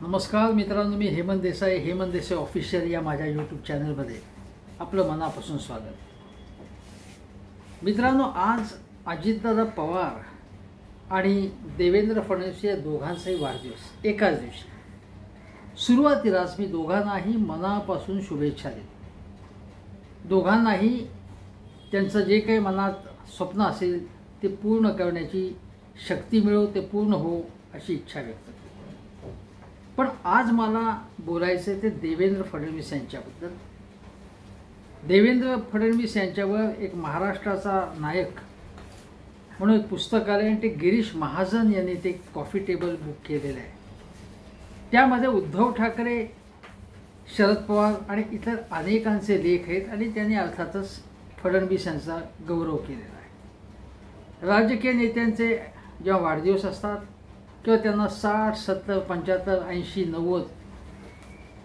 नमस्कार मित्रांनो, मी हेमंत देसाई ऑफिशियल या माझ्या यूट्यूब चॅनलमध्ये आपलं मनापासून स्वागत. मित्रांनो, आज अजितदादा पवार आणि देवेंद्र फडणवीस या दोघांचाही वाढदिवस एकाच दिवशी. सुरुवातीलाच मी दोघांनाही मनापासून शुभेच्छा देतो. दोघांनाही त्यांचं जे काही मनात स्वप्न असेल ते पूर्ण करण्याची शक्ती मिळो, ते पूर्ण हो अशी इच्छा व्यक्त करतो. पण आज मला बोलायचं ते देवेंद्र फडणवीस यांच्याबद्दल. देवेंद्र फडणवीस यांच्यावर एक महाराष्ट्राचा नायक म्हणून एक पुस्तक आलं आणि ते गिरीश महाजन यांनी ते कॉफी टेबल बुक केलेलं आहे. त्यामध्ये उद्धव ठाकरे, शरद पवार आणि इतर अनेकांचे लेख आहेत आणि त्यांनी अर्थातच फडणवीस यांचा गौरव केलेला आहे. राजकीय नेत्यांचे जेव्हा वाढदिवस असतात किंवा त्यांना 60, 70, 75, 80, 90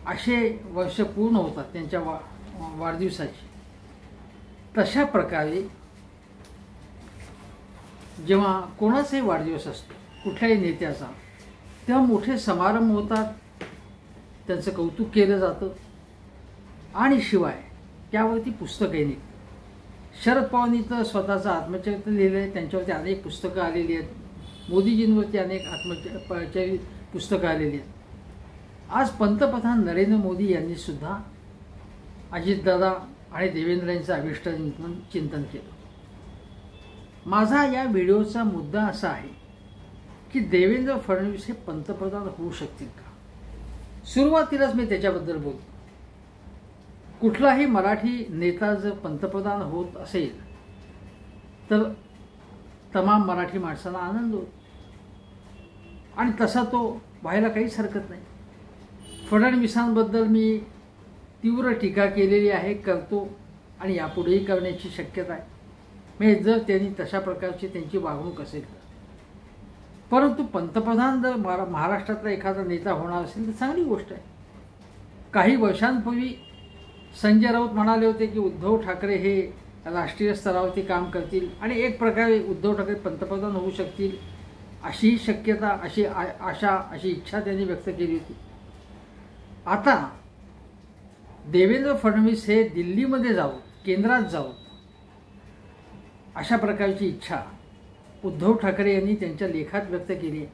असे वर्ष पूर्ण होतात त्यांच्या वाढदिवसाची. तशा प्रकारे जेव्हा कोणाचाही वाढदिवस असतो कुठल्याही नेत्याचा, तेव्हा मोठे समारंभ होतात, त्यांचं कौतुक केलं जातं आणि शिवाय त्यावरती पुस्तकही निघतात. शरद पवारांनी तर स्वतःचं आत्मचरित्र लिहिलं आहे, त्यांच्यावरती अनेक पुस्तकं आलेली आहेत. मोदीजींवरती अनेक आत्मचरित्र पुस्तकं आलेली आहेत. आज पंतप्रधान नरेंद्र मोदी यांनी सुद्धा अजितदादा आणि देवेंद्र यांचं अभिष्टचिंतन चिंतन केलं. माझा या व्हिडिओचा मुद्दा असा आहे की देवेंद्र फडणवीस हे पंतप्रधान होऊ शकतील का. सुरुवातीलाच मी त्याच्याबद्दल बोलतो. कुठलाही मराठी नेता जर पंतप्रधान होत असेल तर तमाम मराठी माणसांना आनंद होतो आणि तसा तो व्हायला काहीच हरकत नाही. फडणवीसांबद्दल मी तीव्र टीका केलेली आहे, करतो आणि यापुढेही करण्याची शक्यता आहे. म्हणजे जर त्यांनी तशा प्रकारची त्यांची वागणूक असेल तर. परंतु पंतप्रधान जर महाराष्ट्रातला एखादा नेता होणार असेल तर चांगली गोष्ट आहे. काही वर्षांपूर्वी संजय राऊत म्हणाले होते की उद्धव ठाकरे हे राष्ट्रीय स्तरावरती काम करतील आणि एक प्रकारे उद्धव ठाकरे पंतप्रधान होऊ शकतील अशी शक्यता, अशी आशा, अशी इच्छा त्यांनी व्यक्त केली होती. आता देवेंद्र फडणवीस हे दिल्लीमध्ये जाऊन, केंद्रात जाऊन अशा प्रकारची इच्छा उद्धव ठाकरे यांनी त्यांच्या लेखात व्यक्त केली आहे.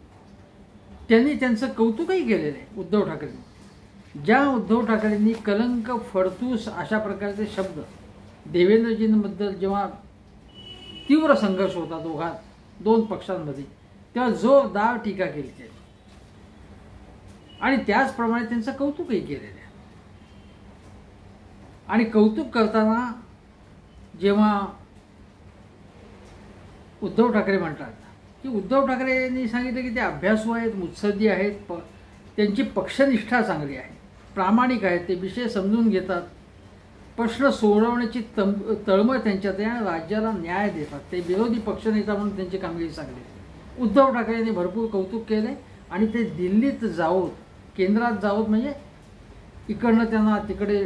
त्यांनी त्यांचं कौतुकही केलेलं आहे. उद्धव ठाकरेंनी, ज्या उद्धव ठाकरेंनी कलंक, फडतूस अशा प्रकारचे शब्द देवेंद्रजींबद्दल जेव्हा तीव्र संघर्ष होता दोन पक्षांमध्ये, तेव्हा जोरदार टीका केली त्यांनी आणि त्याचप्रमाणे त्यांचं कौतुकही केलेलं आहे. आणि कौतुक करताना जेव्हा उद्धव ठाकरे म्हणतात की उद्धव ठाकरे यांनी सांगितलं की ते अभ्यासू आहेत, मुत्सद्दी आहेत, त्यांची पक्षनिष्ठा चांगली आहे, प्रामाणिक आहेत, ते विषय समजून घेतात, प्रश्न सोडवण्याची तळमळ त्यांच्यात आहे आणि राज्याला न्याय देतात, ते विरोधी पक्षनेता म्हणून त्यांची कामगिरी चांगली आहे. उद्धव ठाकरे यांनी भरपूर कौतुक केले आणि ते दिल्लीत जाऊन, केंद्रात जाऊन, म्हणजे इकडनं त्यांना तिकडे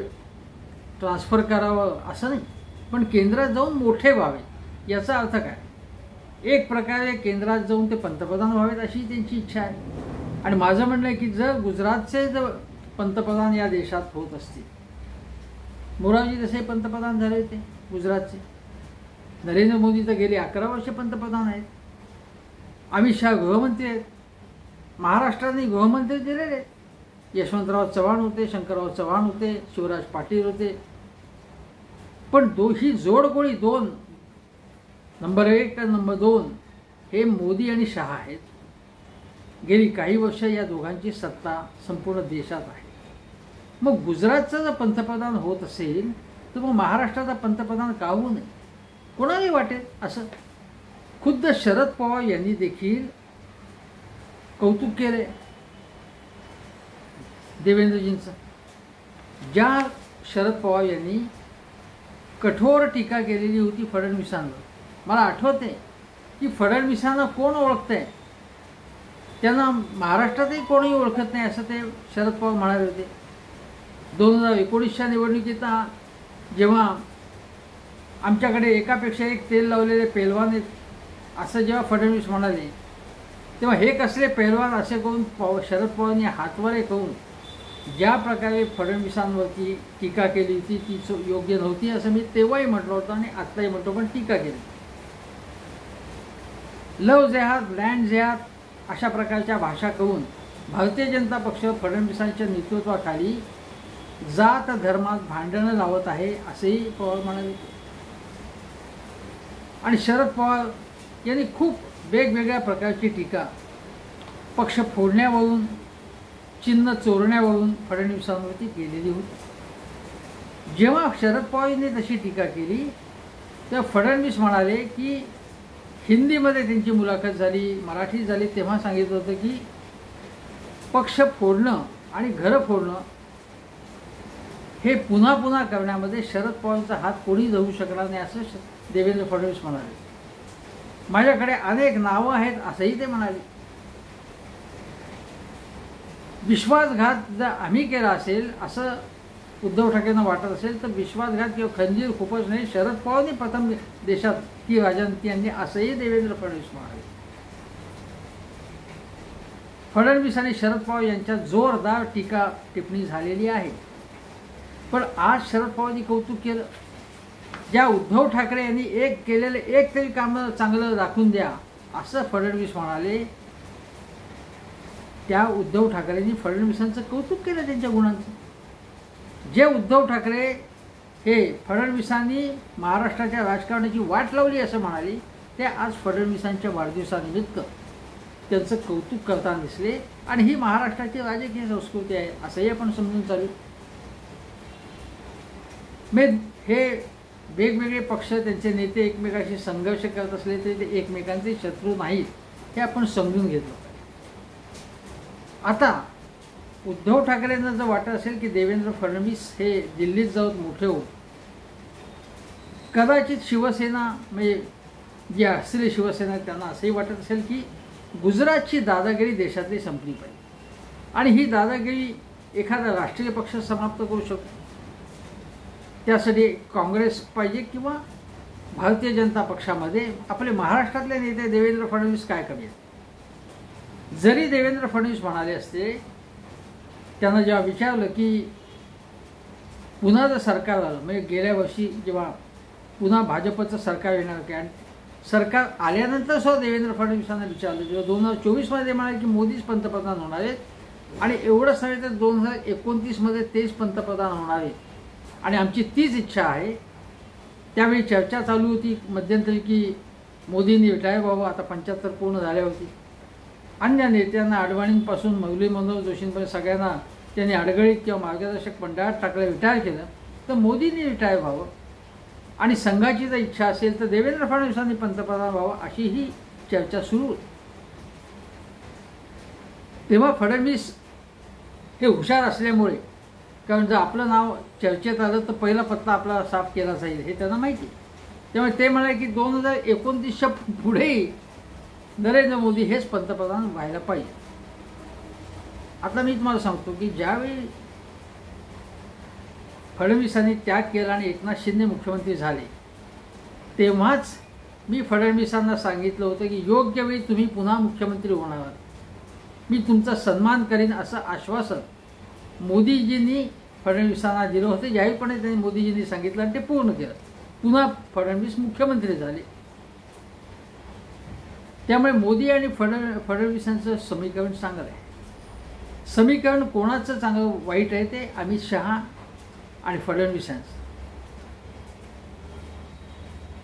ट्रान्सफर करावं असं नाही, पण केंद्रात जाऊन मोठे व्हावे. याचा अर्थ काय, एक प्रकारे केंद्रात जाऊन ते पंतप्रधान व्हावेत अशी त्यांची इच्छा आहे. आणि माझं म्हणणं आहे की जर गुजरातचे जर पंतप्रधान या देशात होत असतील, मोरारजी तसे पंतप्रधान झाले होते गुजरातचे, नरेंद्र मोदी तर गेले 11 वर्ष पंतप्रधान आहेत, अमित शहा गृहमंत्री आहेत, महाराष्ट्राने गृहमंत्री दिलेले आहेत, यशवंतराव चव्हाण होते, शंकरराव चव्हाण होते, शिवराज पाटील होते. पण ही जोडगोळी दोन, नंबर 1 आणि नंबर 2 हे मोदी आणि शहा आहेत. गेली काही वर्ष या दोघांची सत्ता संपूर्ण देशात आहे. मग गुजरातचा जर पंतप्रधान होत असेल तर मग महाराष्ट्राचा पंतप्रधान का होऊ नये, कोणालाही वाटेल असं. खुद्द शरद पवार यांनी देखील कौतुक केले देवेंद्रजींचं. ज्या शरद पवार यांनी कठोर टीका केलेली होती फडणवीसांवर, मला आठवते की फडणवीसांना कोण ओळखतंय, त्यांना महाराष्ट्रातही कोणीही ओळखत नाही असं ते शरद पवार म्हणाले होते. 2019च्या निवडणुकीत जेव्हा आमच्याकडे एकापेक्षा एक तेल लावलेले पेलवान आहेत असं जेव्हा फडणवीस म्हणाले, तेव्हा हे कसले पैलवान असे करून शरद पवारांनी हातवारे करून ज्या प्रकारे फडणवीसांवरती टीका केली होती ती योग्य नव्हती असं मी तेव्हाही म्हटलं होतं आणि आत्ताही म्हणतो, पण टीका केली. लव जेहाद, लँड जेहाद अशा प्रकारच्या भाषा करून भारतीय जनता पक्ष फडणवीसांच्या नेतृत्वाखाली जात धर्मात भांडणं लावत आहे असेही पवार म्हणाले. आणि शरद पवार यांनी खूप वेगवेगळ्या प्रकारची टीका पक्ष फोडण्यावरून, चिन्ह चोरण्यावरून फडणवीसांवरती केलेली होती. जेव्हा शरद पवार यांनी तशी टीका केली तेव्हा फडणवीस म्हणाले की हिंदीमध्ये त्यांची मुलाखत झाली, मराठीत झाली, तेव्हा सांगितलं होतं की पक्ष फोडणं आणि घरं फोडणं हे पुन्हा पुन्हा करण्यामध्ये शरद पवारांचा हात कोणी धरू शकणार नाही असं देवेंद्र फडणवीस म्हणाले. माझ्याकडे अनेक नावं आहेत असंही ते म्हणाले. विश्वासघात जर आम्ही केला असेल असं उद्धव ठाकरेंना वाटत असेल तर विश्वासघात किंवा खंजीर खूपच नाही, शरद पवारांनी प्रथम देशात ती राजनीती आणली असंही देवेंद्र फडणवीस म्हणाले. फडणवीस आणि शरद पवार यांच्यात जोरदार टीका टिप्पणी झालेली आहे. पण आज शरद पवारांनी कौतुक केलं. ज्या उद्धव ठाकरे यांनी एक केलेलं एक तरी काम चांगलं दाखवून द्या असं फडणवीस म्हणाले. त्या उद्धव ठाकरेंनी फडणवीसांचं कौतुक केलं त्यांच्या गुणांचं. जे उद्धव ठाकरे हे फडणवीसांनी महाराष्ट्राच्या राजकारणाची वाट लावली असं म्हणाले ते आज फडणवीसांच्या वाढदिवसानिमित्त त्यांचं कौतुक करताना दिसले. आणि ही महाराष्ट्राची राजकीय संस्कृती आहे असंही आपण समजून चालू. हे वेगवेगळे पक्ष त्यांचे नेते एकमेकांशी संघर्ष करत असले तरी ते एकमेकांचे शत्रू नाहीत हे आपण समजून घेतलं. आता उद्धव ठाकरेंना जर वाटत असेल की देवेंद्र फडणवीस हे दिल्लीत जाऊन मोठे होऊन कदाचित शिवसेना म्हणजे जी असलेली शिवसेना त्यांना असंही वाटत असेल की गुजरातची दादागिरी देशातली संपली पाहिजे आणि ही दादागिरी एखादा राष्ट्रीय पक्ष समाप्त करू शकतो. त्यासाठी काँग्रेस पाहिजे किंवा भारतीय जनता पक्षामध्ये आपले महाराष्ट्रातले नेते देवेंद्र फडणवीस काय कमी आहेत. जरी देवेंद्र फडणवीस म्हणाले असते, त्यांना जेव्हा विचारलं की पुन्हा जर सरकार आलं म्हणजे गेल्या वर्षी जेव्हा पुन्हा भाजपचं सरकार येणार की आणि सरकार आल्यानंतर सुद्धा देवेंद्र फडणवीसांना विचारलं जेव्हा 2024मध्ये म्हणाले की मोदीच पंतप्रधान होणार आहेत आणि एवढंच नव्हे तर 2029मध्ये तेच पंतप्रधान होणार आहेत आणि आमची तीच इच्छा आहे. त्यावेळी चर्चा चालू होती मध्यंतरी की मोदींनी रिटायर व्हावं. आता 75 पूर्ण झाल्या होती. अन्य नेत्यांना अडवाणींपासून मुरली मनोहर जोशींपर्यंत सगळ्यांना त्यांनी अडगळीत किंवा मार्गदर्शक मंडळात टाकलं, रिटायर केलं. तर मोदींनी रिटायर व्हावं आणि संघाची जर इच्छा असेल तर देवेंद्र फडणवीसांनी पंतप्रधान व्हावं अशी ही चर्चा सुरू होती. तेव्हा फडणवीस हे हुशार असल्यामुळे, कारण जर आपलं नाव चर्चेत आलं तर पहिला पत्ता आपला साफ केला जाईल हे त्यांना माहिती. त्यामुळे ते म्हणाले की 2029च्या पुढेही नरेंद्र मोदी हेच पंतप्रधान व्हायला पाहिजे. आता मी तुम्हाला सांगतो की ज्यावेळी फडणवीसांनी त्याग केला आणि एकनाथ शिंदे मुख्यमंत्री झाले तेव्हाच मी फडणवीसांना सांगितलं होतं की योग्य वेळी तुम्ही पुन्हा मुख्यमंत्री होणार आहात, मी तुमचा सन्मान करीन असं आश्वासन मोदीजींनी फडणवीसांना दिलं होतं. जाहीरपणे त्यांनी मोदीजींनी सांगितलं आणि ते पूर्ण केलं. पुन्हा फडणवीस मुख्यमंत्री झाले. त्यामुळे मोदी आणि फडणवीसांचं समीकरण चांगलं आहे. समीकरण कोणाचं चांगलं वाईट आहे ते अमित शहा आणि फडणवीसांचं.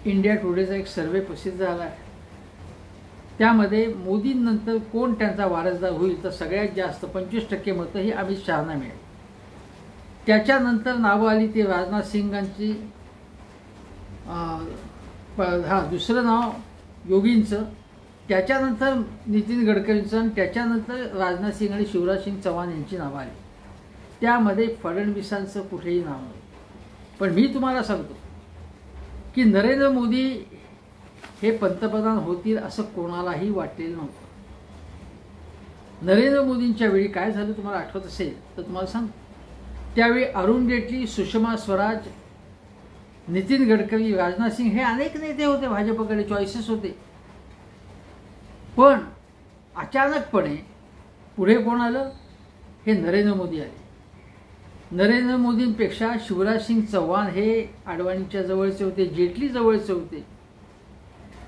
इंडिया टुडेचा एक सर्वे प्रसिद्ध झाला आहे. त्यामध्ये मोदींनंतर कोण त्यांचा वारसदार होईल तर सगळ्यात जास्त 25% मतं ही अमित शहाना मिळेल. त्याच्यानंतर नावं आली ती राजनाथ सिंगांची, दुसरं नाव योगींचं, त्याच्यानंतर नितीन गडकरींचं आणि त्याच्यानंतर राजनाथ सिंग आणि शिवराज सिंग चौहान यांची नावं आली. त्यामध्ये फडणवीसांचं कुठेही नाव नाही. पण मी तुम्हाला सांगतो की नरेंद्र मोदी हे पंतप्रधान होतील असं कोणालाही वाटलेलं नव्हतं. नरेंद्र मोदींच्या वेळी काय झालं तुम्हाला आठवत असेल तर तुम्हाला सांगतो. त्यावेळी अरुण जेटली, सुषमा स्वराज, नितीन गडकरी, राजनाथ सिंग हे अनेक नेते होते. भाजपकडे चॉईसेस होते. पण अचानकपणे पुढे कोण आलं? हे नरेंद्र मोदी आले. नरेंद्र मोदींपेक्षा शिवराजसिंग चौहान हे आडवाणीच्या जवळचे होते, जेटली जवळचे होते,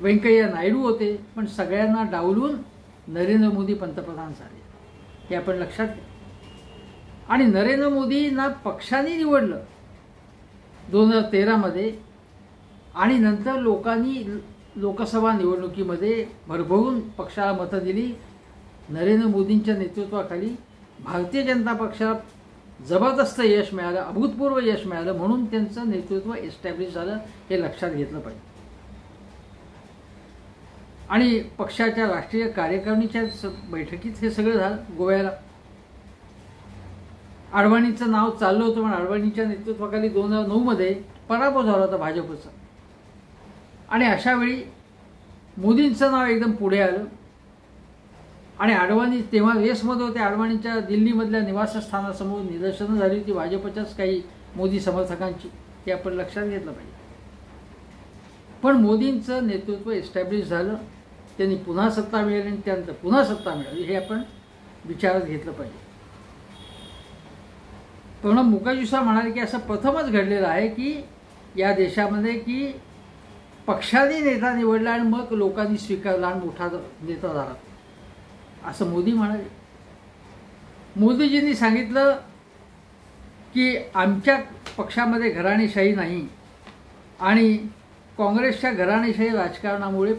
व्यंकय्या नायडू होते, पण सगळ्यांना डावलून नरेंद्र मोदी पंतप्रधान झाले. हे आपण लक्षात घ्या. आणि नरेंद्र मोदींना पक्षाने निवडलं 2013 आणि नंतर लोकांनी लोकसभा निवडणुकीमध्ये भरभरून पक्षाला मतं दिली. नरेंद्र मोदींच्या नेतृत्वाखाली भारतीय जनता पक्षाला जबरदस्त यश मिळालं, अभूतपूर्व यश मिळालं, म्हणून त्यांचं नेतृत्व एस्टॅब्लिश झालं. हे लक्षात घेतलं पाहिजे. आणि पक्षाच्या राष्ट्रीय कार्यकारिणीच्या बैठकीत हे सगळं झालं. गोव्याला आडवाणीचं नाव चाललं होतं, पण आडवाणीच्या नेतृत्वाखाली 2009 पराभव झाला होता भाजपचा. आणि अशावेळी मोदींचं नाव एकदम पुढे आलं. आणि आडवाणी तेव्हा रेसमध्ये होते. आडवाणीच्या दिल्लीमधल्या निवासस्थानासमोर निदर्शनं झाली होती भाजपच्याच काही मोदी समर्थकांची. हे आपण लक्षात घेतलं पाहिजे. पण मोदींचं नेतृत्व एस्टॅब्लिश झालं. त्यांनी पुन्हा सत्ता मिळाली आणि त्यानंतर पुन्हा सत्ता मिळाली. हे आपण विचारात घेतलं पाहिजे. प्रणब मुखर्जी म्हणाले की असं प्रथमच घडलेलं आहे की या देशामध्ये की पक्षाने नेता निवडला आणि मग लोकांनी स्वीकारला आणि मोठा नेता झाला, असं मोदी म्हणाले. मोदीजींनी सांगितलं की आमच्या पक्षामध्ये घराणेशाही नाही आणि काँग्रेसच्या घराणेशाही राजकारणामुळे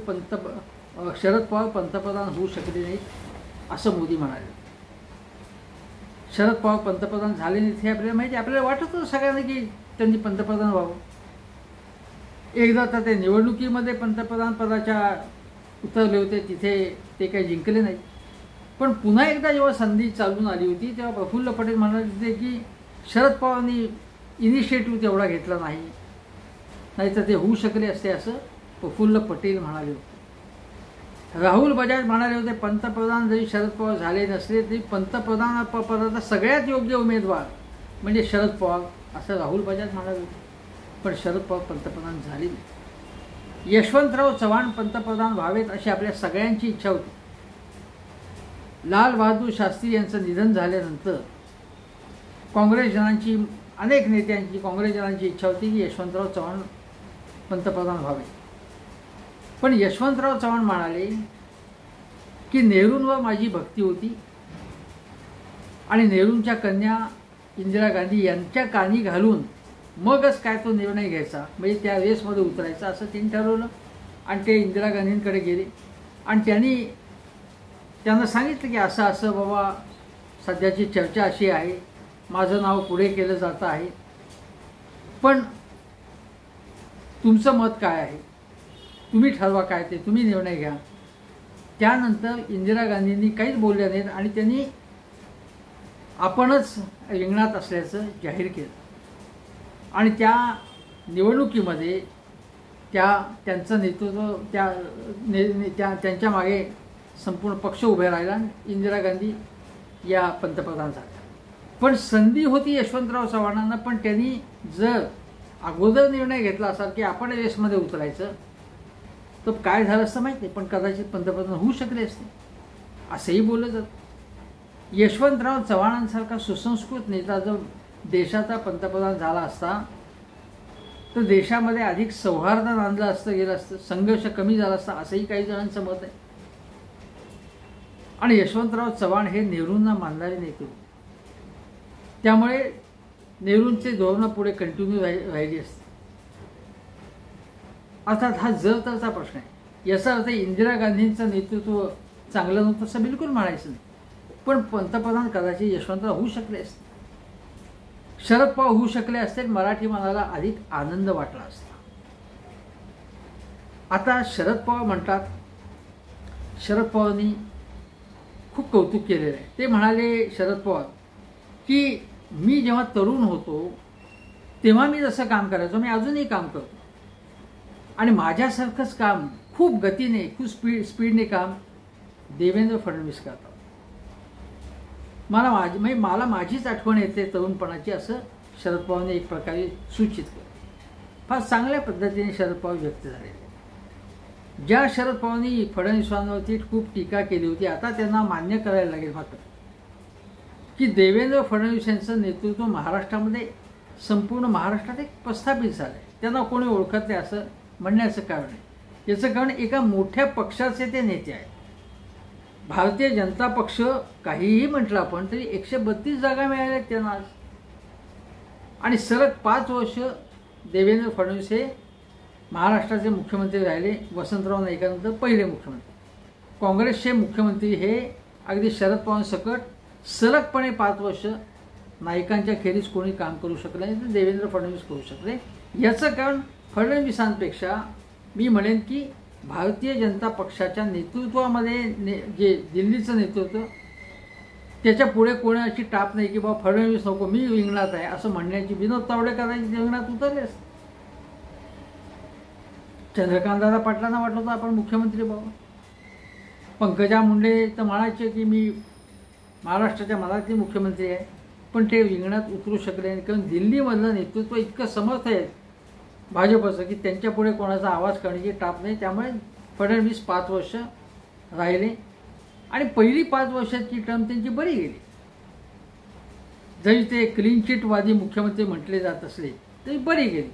शरद पवार पंतप्रधान होऊ शकले नाहीत, असं मोदी म्हणाले. शरद पवार पंतप्रधान झाले नाहीत हे आपल्याला माहिती. आपल्याला वाटत होतं सगळ्यांना की त्यांनी पंतप्रधान व्हावं. एकदा तर ते निवडणुकीमध्ये पंतप्रधान पदाच्या उतरले होते, तिथे ते काही जिंकले नाहीत. पण पुन्हा एकदा जेव्हा संधी चालून आली होती तेव्हा प्रफुल्ल पटेल म्हणाले होते की शरद पवारांनी इनिशिएटिव्ह तेवढा घेतला नाही, नाहीतर ते होऊ शकले असते, असं प्रफुल्ल पटेल म्हणाले होते. राहुल बजाज म्हणाले होते पंतप्रधान जरी शरद पवार झाले नसले तरी पंतप्रधान पदाचा सगळ्यात योग्य उमेदवार म्हणजे शरद पवार, असं राहुल बजाज म्हणाले होते. पण शरद पवार पंतप्रधान झाले नाही. यशवंतराव चव्हाण पंतप्रधान व्हावेत अशी आपल्या सगळ्यांची इच्छा होती. लाल बहादूर शास्त्री यांचं निधन झाल्यानंतर काँग्रेसजनांची, अनेक नेत्यांची, काँग्रेसजनांची इच्छा होती की यशवंतराव चव्हाण पंतप्रधान व्हावे. पण यशवंतराव चव्हाण म्हणाले की नेहरूंवर माझी भक्ती होती आणि नेहरूंच्या कन्या इंदिरा गांधी यांच्या कानी घालून मगच काय तो निर्णय घ्यायचा, म्हणजे त्या रेसमध्ये उतरायचा, असं त्यांनी ठरवलं. आणि ते इंदिरा गांधींकडे गेले आणि त्यांना सांगितलं की असं असं बाबा सध्याची चर्चा अशी आहे, माझं नाव पुढे केलं जातं आहे, पण तुमचं मत काय आहे, तुम्ही ठरवा काय ते, तुम्ही निर्णय घ्या. त्यानंतर इंदिरा गांधींनी काहीच बोलल्या नाहीत आणि त्यांनी आपणच रिंगणात असल्याचं जाहीर केलं. आणि त्या निवडणुकीमध्ये त्यांचं नेतृत्व त्यांच्या मागे संपूर्ण पक्ष उभे राहिला आणि इंदिरा गांधी या पंतप्रधान झाल्या. पण संधी होती यशवंतराव चव्हाणांना, पण त्यांनी जर अगोदर निर्णय घेतला असा की आपण रेसमध्ये उतरायचं तर काय झालं असतं माहीत नाही, पण कदाचित पंतप्रधान होऊ शकले असते, असंही बोललं जातं. यशवंतराव चव्हाणांसारखा सुसंस्कृत नेता जर देशाचा पंतप्रधान झाला असता तर देशामध्ये अधिक सौहार्द नांदलं असतं, गेलं असतं, संघर्ष कमी झाला असता, असंही काही जणांचं मत आहे. आणि यशवंतराव चव्हाण हे नेहरूंना मानणारे नेते होते, त्यामुळे नेहरूंचे धोरणं पुढे कंटिन्यू राहिली असते. अर्थात हा जर तरचा प्रश्न आहे. याचा अर्थ इंदिरा गांधींचं नेतृत्व चांगलं नव्हतं असं बिलकुल म्हणायचं नाही, पण पंतप्रधान कदाचित यशवंतराव होऊ शकले असते, शरद पवार होऊ शकले असते, मराठी मनाला अधिक आनंद वाटला असता. आता शरद पवार म्हणतात, शरद पवारांनी खूप कौतुक केलेलं आहे. ते म्हणाले शरद पवार की मी जेव्हा तरुण होतो तेव्हा मी जसं काम करायचो मी अजूनही काम करतो आणि माझ्यासारखंच काम खूप गतीने, खूप स्पीडने काम देवेंद्र फडणवीस करतात. मला माझीच आठवण येते तरुणपणाची, असं शरद पवारने एक प्रकारे सूचित केलं. फार चांगल्या पद्धतीने शरद पवार व्यक्त झालेले. ज्या शरद पवारांनी फडणवीसांवरती खूप टीका केली होती, आता त्यांना मान्य करायला लागेल मात्र की देवेंद्र फडणवीस यांचं नेतृत्व महाराष्ट्रामध्ये संपूर्ण महाराष्ट्रात एक प्रस्थापित झालं आहे. त्यांना कोणी ओळखत नाही असं म्हणण्याचं कारण आहे. याचं कारण एका मोठ्या पक्षाचे ते नेते आहेत. भारतीय जनता पक्ष काहीही म्हटलं आपण तरी 132 जागा मिळाल्या आहेत त्यांना आज. आणि सलग 5 वर्ष देवेंद्र फडणवीस हे महाराष्ट्राचे मुख्यमंत्री राहिले. वसंतराव नाईकांनंतर पहिले मुख्यमंत्री. काँग्रेसचे मुख्यमंत्री हे अगदी शरद पवारांसकट सलगपणे 5 वर्ष नाईकांच्या खेरीज कोणी काम करू शकलं नाही, तर देवेंद्र फडणवीस करू शकले. याचं कारण फडणवीसांपेक्षा मी म्हणेन की भारतीय जनता पक्षाच्या नेतृत्वामध्ये जे दिल्लीचं नेतृत्व त्याच्या पुढे कोणाची टाप नाही की बाबा फडणवीस नको मी रिंगणात आहे असं म्हणण्याची. विनोद तावडे कदाचित रिंगणात उतरले असते. चंद्रकांतदादा पाटलांना वाटलं होतं आपण मुख्यमंत्री बाबा. पंकजा मुंडे तर म्हणायचे की मी महाराष्ट्राच्या मनातली मुख्यमंत्री आहे, पण ते रिंगणात उतरू शकले नाही. कारण दिल्लीमधलं नेतृत्व इतकं समर्थ आहे भाजपचं की त्यांच्यापुढे कोणाचा आवाज करण्याची टाप नाही. त्यामुळे फडणवीस 5 वर्ष राहिले आणि पहिली 5 वर्षाची टर्म त्यांची बरी गेली. जरी ते क्लीन चिटवादी मुख्यमंत्री म्हटले जात असले तरी बरी गेली,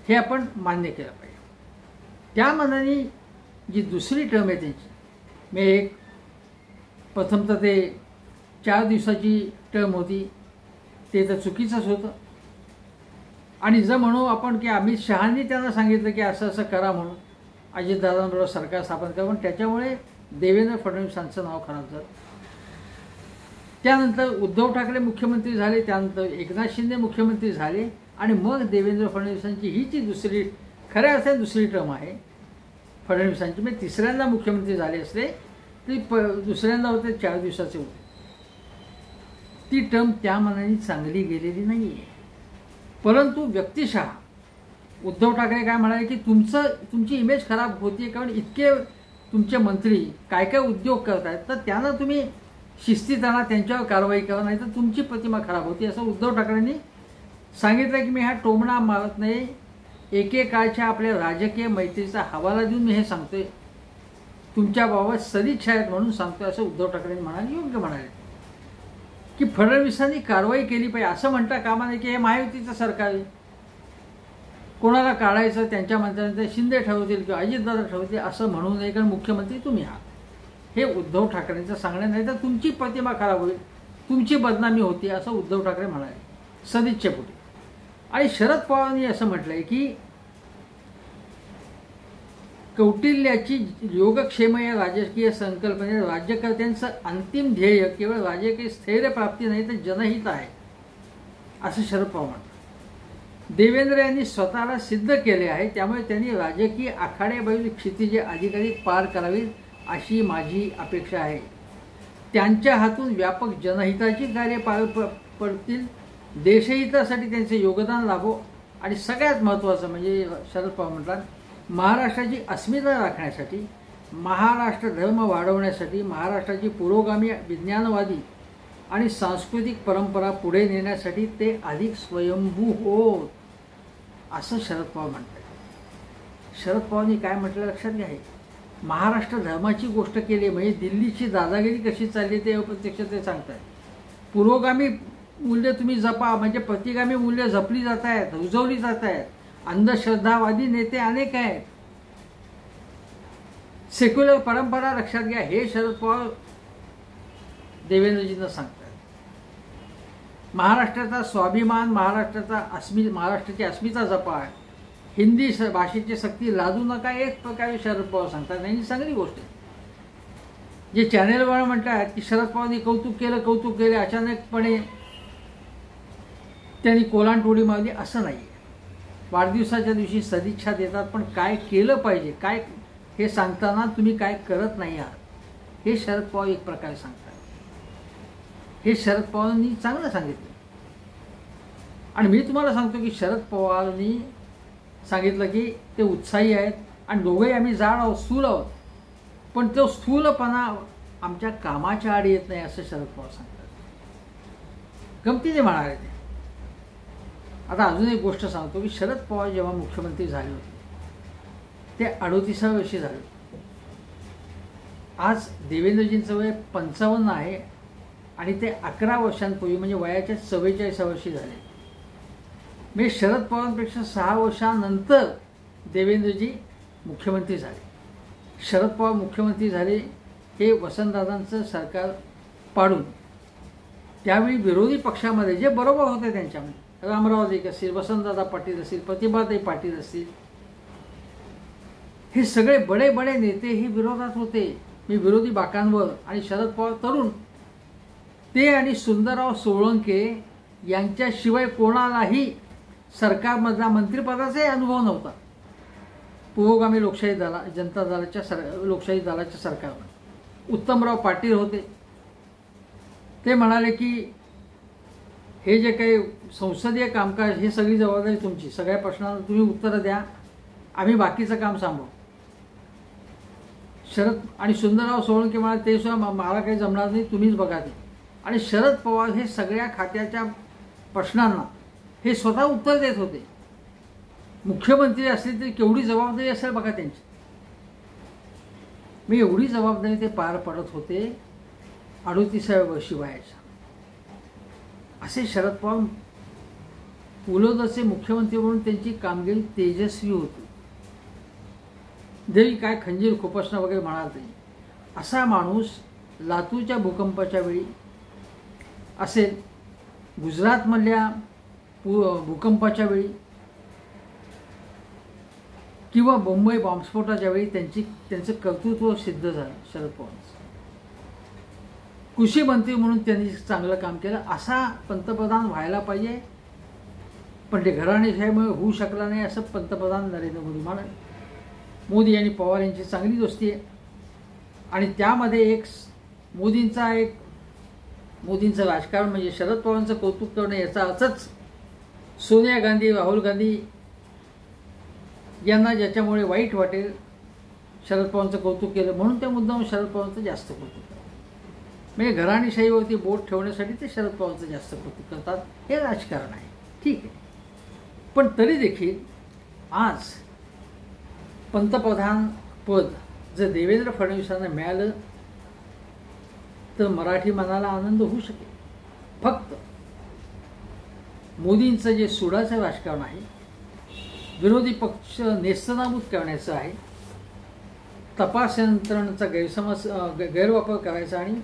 हे आपण मान्य केलं पाहिजे. त्या मानाने जी दुसरी टर्म आहे त्यांची, मी एक प्रथमतः ते 4 दिवसाची टर्म होती ते तर चुकीचंच होतं. आणि जर म्हणू आपण की अमित शहांनी त्यांना सांगितलं की असं असं करा म्हणून अजितदादांबरोबर सरकार स्थापन करा, पण त्याच्यामुळे देवेंद्र फडणवीसांचं नाव खराब झालं. त्यानंतर उद्धव ठाकरे मुख्यमंत्री झाले, त्यानंतर एकनाथ शिंदे मुख्यमंत्री झाले आणि मग देवेंद्र फडणवीसांची ही जी दुसरी खऱ्या अर्थाने दुसरी टर्म आहे फडणवीसांची. म्हणजे तिसऱ्यांदा मुख्यमंत्री झाले असले तरी दुसऱ्यांदा होते 4 दिवसाचे होते. ती टर्म त्या मनाने चांगली गेलेली नाही आहे. परंतु व्यक्तिशः उद्धव ठाकरे काय म्हणाले की तुमची इमेज खराब होती कारण इतके तुमचे मंत्री काय काय उद्योग करत आहेत, तर त्यांना तुम्ही शिस्तीताना त्यांच्यावर कारवाई करा, नाही तर तुमची प्रतिमा खराब होती असं उद्धव ठाकरेंनी सांगितलं. की मी हा टोमणा मारत नाही, एकेकाळच्या आपल्या राजकीय मैत्रीचा हवाला देऊन मी हे सांगतोय, तुमच्याबाबत सदिच्छा आहेत म्हणून सांगतोय असं उद्धव ठाकरेंनी म्हणाले. योग्य म्हणाले की फडणवीसांनी कारवाई केली पाहिजे. असं म्हणता कामा नये की हे महायुतीचं सरकार आहे, कोणाला काढायचं त्यांच्या मंत्र्यांचे शिंदे ठरवतील किंवा अजितदादा ठरवतील असं म्हणू नये, कारण मुख्यमंत्री तुम्ही आहात. हे उद्धव ठाकरेंचं सांगणं नाही, तर तुमची प्रतिमा खराब होईल, तुमची बदनामी होती असं उद्धव ठाकरे म्हणाले सदिच्छेपोटी. आणि शरद पवारांनी असं म्हटलंय की कौटिल्याची योगक्षेम या राजकीय संकल्पनेत राज्यकर्त्यांचं अंतिम ध्येय केवळ राजकीय स्थैर्यप्राप्ती नाही तर जनहित आहे असं शरद पवार म्हणतात. देवेंद्र यांनी स्वतःला सिद्ध केले आहे, त्यामुळे त्यांनी राजकीय आखाड्याबाहेरील क्षितिजे अधिकाधिक पार करावीत अशी माझी अपेक्षा आहे. त्यांच्या हातून व्यापक जनहिताची कार्य पार पडतील, देशहितासाठी त्यांचे योगदान लाभो आणि सगळ्यात महत्त्वाचं म्हणजे शरद पवार म्हणतात महाराष्ट्राची अस्मिता राखण्यासाठी, महाराष्ट्र धर्म वाढवण्यासाठी, महाराष्ट्राची पुरोगामी विज्ञानवादी आणि सांस्कृतिक परंपरा पुढे नेण्यासाठी ते अधिक स्वयंभू होत असं शरद पवार म्हणतात. शरद पवारांनी काय म्हटलं लक्षात घ्या. महाराष्ट्र धर्माची गोष्ट केली म्हणजे दिल्लीची दादागिरी कशी चालली ते अप्रत्यक्ष ते सांगतात. पुरोगामी मूल्य तुम्ही जपा म्हणजे प्रतिगामी मूल्य जपली जात आहेत, रुजवली जात आहेत. अंधश्रद्धावादी नेते अनेक आहेत. सेक्युलर परंपरा लक्षात घ्या हे शरद पवार देवेंद्रजींना सांगतात. महाराष्ट्राचा स्वाभिमान, महाराष्ट्राची अस्मिता जपा, हिंदी भाषेची सक्ती लादू नका, एक प्रकारे शरद पवार सांगतात. त्यांची चांगली गोष्ट आहे. जे चॅनेलवर म्हणतात की शरद पवारांनी कौतुक केलं अचानकपणे त्यांनी कोलांटोडी मारली असं नाही. वाढदिवसाच्या दिवशी सदिच्छा देतात, पण काय केलं पाहिजे काय हे सांगताना तुम्ही काय करत नाही आहात हे शरद पवार एक प्रकारे सांगतात. हे शरद पवारांनी चांगलं सांगितलं. आणि मी तुम्हाला सांगतो की शरद पवारांनी सांगितलं की ते उत्साही आहेत आणि दोघंही आम्ही जाड आहोत, स्थूल आहोत, पण तो स्थूलपणा आमच्या कामाच्या आड येत नाही असं शरद पवार सांगतात. गमतीने म्हणाले ते. आता अजून एक गोष्ट सांगतो की शरद पवार जेव्हा मुख्यमंत्री झाले होते ते 38व्या वर्षी झाले. आज देवेंद्रजींचं वय 55 आहे आणि ते 11 वर्षांपूर्वी म्हणजे वयाच्या 44व्या वर्षी झाले. म्हणजे शरद पवारांपेक्षा 6 वर्षांनंतर देवेंद्रजी मुख्यमंत्री झाले. शरद पवार मुख्यमंत्री झाले हे वसंतदादांचं सरकार पाडून. त्यावेळी विरोधी पक्षामध्ये जे बरोबर होते त्यांच्यामध्ये रामराव देक असतील, वसंतदादा पाटील असतील, प्रतिभाताई पाटील असतील, हे सगळे बडे बडे नेते हे विरोधात होते. मी विरोधी बाकांवर आणि शरद पवार तरुण ते आणि सुंदरराव सोळंके यांच्याशिवाय कोणालाही सरकारमधला मंत्रिपदाचाही अनुभव नव्हता. पुरोगामी लोकशाही जनता दलाच्या लोकशाही दलाच्या सरकारमध्ये उत्तमराव पाटील होते. ते म्हणाले की हे जे काही संसदीय कामकाज हे सगळी जबाबदारी तुमची, सगळ्या प्रश्नांना तुम्ही उत्तरं द्या, आम्ही बाकीचं काम सांभाळू. शरद आणि सुंदरराव सोळंके म्हणाले ते सुद्धा मला काही जमणार नाही, तुम्हीच बघा ते. आणि शरद पवार हे सगळ्या खात्याच्या प्रश्नांना हे स्वतः उत्तर देत होते. मुख्यमंत्री असले तरी केवढी जबाबदारी असेल बघा त्यांची. मी एवढी जबाबदारी ते पार पडत होते 38व्या वर्षी वयाच्या. असे शरद पवार पुलोदचे मुख्यमंत्री म्हणून त्यांची कामगिरी तेजस्वी होती. देवी काय खंजीर खुपसणं वगैरे म्हणाल नाही. असा माणूस लातूरच्या भूकंपाच्या वेळी असेल, गुजरातमधल्या भूकंपाच्या वेळी किंवा मुंबई बॉम्बस्फोटाच्या वेळी त्यांचं कर्तृत्व सिद्ध झालं. शरद पवार कृषी मंत्री म्हणून त्यांनी चांगलं काम केलं. असा पंतप्रधान व्हायला पाहिजे, पण ते घराणेशाहीमुळे होऊ शकला नाही असं पंतप्रधान नरेंद्र मोदी म्हणाले. मोदी आणि पवार यांची चांगली दोस्ती आहे आणि त्यामध्ये मोदींचं राजकारण म्हणजे शरद पवारांचं कौतुक करणं याचा अर्थच सोनिया गांधी, राहुल गांधी यांना ज्याच्यामुळे वाईट वाटेल शरद पवारांचं कौतुक केलं म्हणून त्या मुद्दाम शरद पवारांचं जास्त कौतुक करतात. म्हणजे घराणेशाहीवरती बोट ठेवण्यासाठी ते शरद पवारांचं जास्त कौतुक करतात. हे राजकारण आहे, ठीक आहे. पण तरी देखील आज पंतप्रधान पद जर देवेंद्र फडणवीसांना मिळालं तर मराठी मनाला आनंद होऊ शकेल. फक्त मोदींचं जे सुडाचं राजकारण आहे, विरोधी पक्ष नेस्तनाबूत करण्याचं आहे, तपास यंत्रणेचा गैरवापर करायचा आणि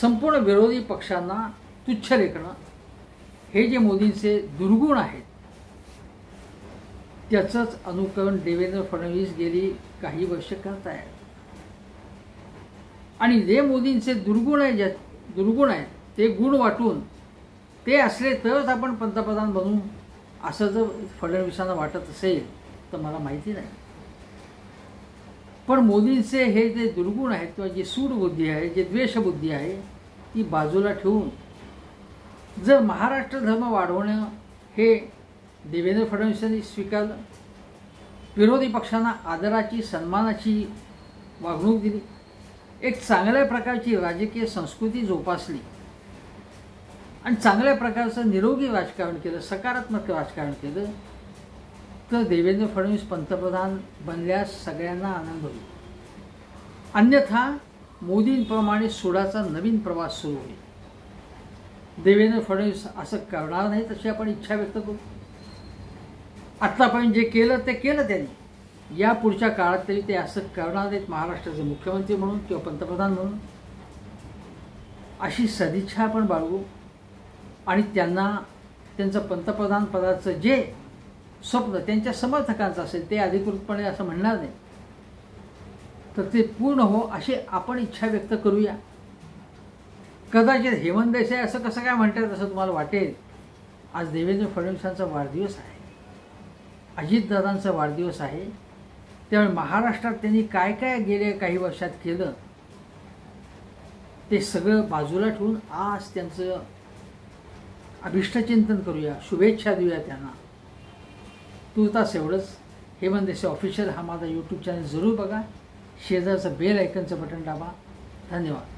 संपूर्ण विरोधी पक्षांना तुच्छ लेखणं, हे जे मोदींचे दुर्गुण आहेत त्याचंच अनुकरण देवेंद्र फडणवीस गेली काही वर्ष करत आहेत. आणि जे मोदींचे दुर्गुण आहेत ते गुण वाटून ते असले तरच आपण पंतप्रधान बनू असं जर फडणवीसांना वाटत असेल तर मला माहिती नाही. पण मोदींचे हे जे दुर्गुण आहेत किंवा जी सूडबुद्धी आहे, जे द्वेषबुद्धी आहे ती बाजूला ठेवून जर महाराष्ट्र धर्म वाढवणं हे देवेंद्र फडणवीसांनी स्वीकारलं, विरोधी पक्षांना आदराची सन्मानाची वागणूक दिली, एक चांगल्या प्रकारची राजकीय संस्कृती जोपासली आणि चांगल्या प्रकारचं निरोगी राजकारण केलं, सकारात्मक राजकारण केलं तर देवेंद्र फडणवीस पंतप्रधान बनल्यास सगळ्यांना आनंद होईल. अन्यथा मोदींप्रमाणे सुडाचा नवीन प्रवास सुरू होईल. देवेंद्र फडणवीस असं करणार नाही तशी आपण इच्छा व्यक्त करू. आत्तापर्यंत जे केलं ते केलं त्यांनी, या पुढच्या काळात तरी ते असं करणार नाहीत महाराष्ट्राचे मुख्यमंत्री म्हणून किंवा पंतप्रधान म्हणून, अशी सदिच्छा आपण बाळगू. आणि त्यांना त्यांचं पंतप्रधान पदाचं जे स्वप्न त्यांच्या समर्थकांचं असेल ते अधिकृतपणे असं म्हणणार नाही तर ते पूर्ण हो अशी आपण इच्छा व्यक्त करूया. कदाचित हेमंत देसाई असं कसं काय म्हणतात असं तुम्हाला वाटेल. आज देवेंद्र फडणवीसांचा वाढदिवस आहे, अजितदादांचा वाढदिवस आहे. त्यामुळे महाराष्ट्रात त्यांनी काय काय गेल्या काही वर्षात केलं ते सगळं बाजूला ठेवून आज त्यांचं अभिष्टचिंतन करूया, शुभेच्छा देऊया त्यांना. तुर्तास एवढंच. हेमंत देसाई ऑफिशियल हा माझा यूट्यूब चॅनल जरूर बघा. शेजारचं बेल आयकनचं बटन दाबा. धन्यवाद.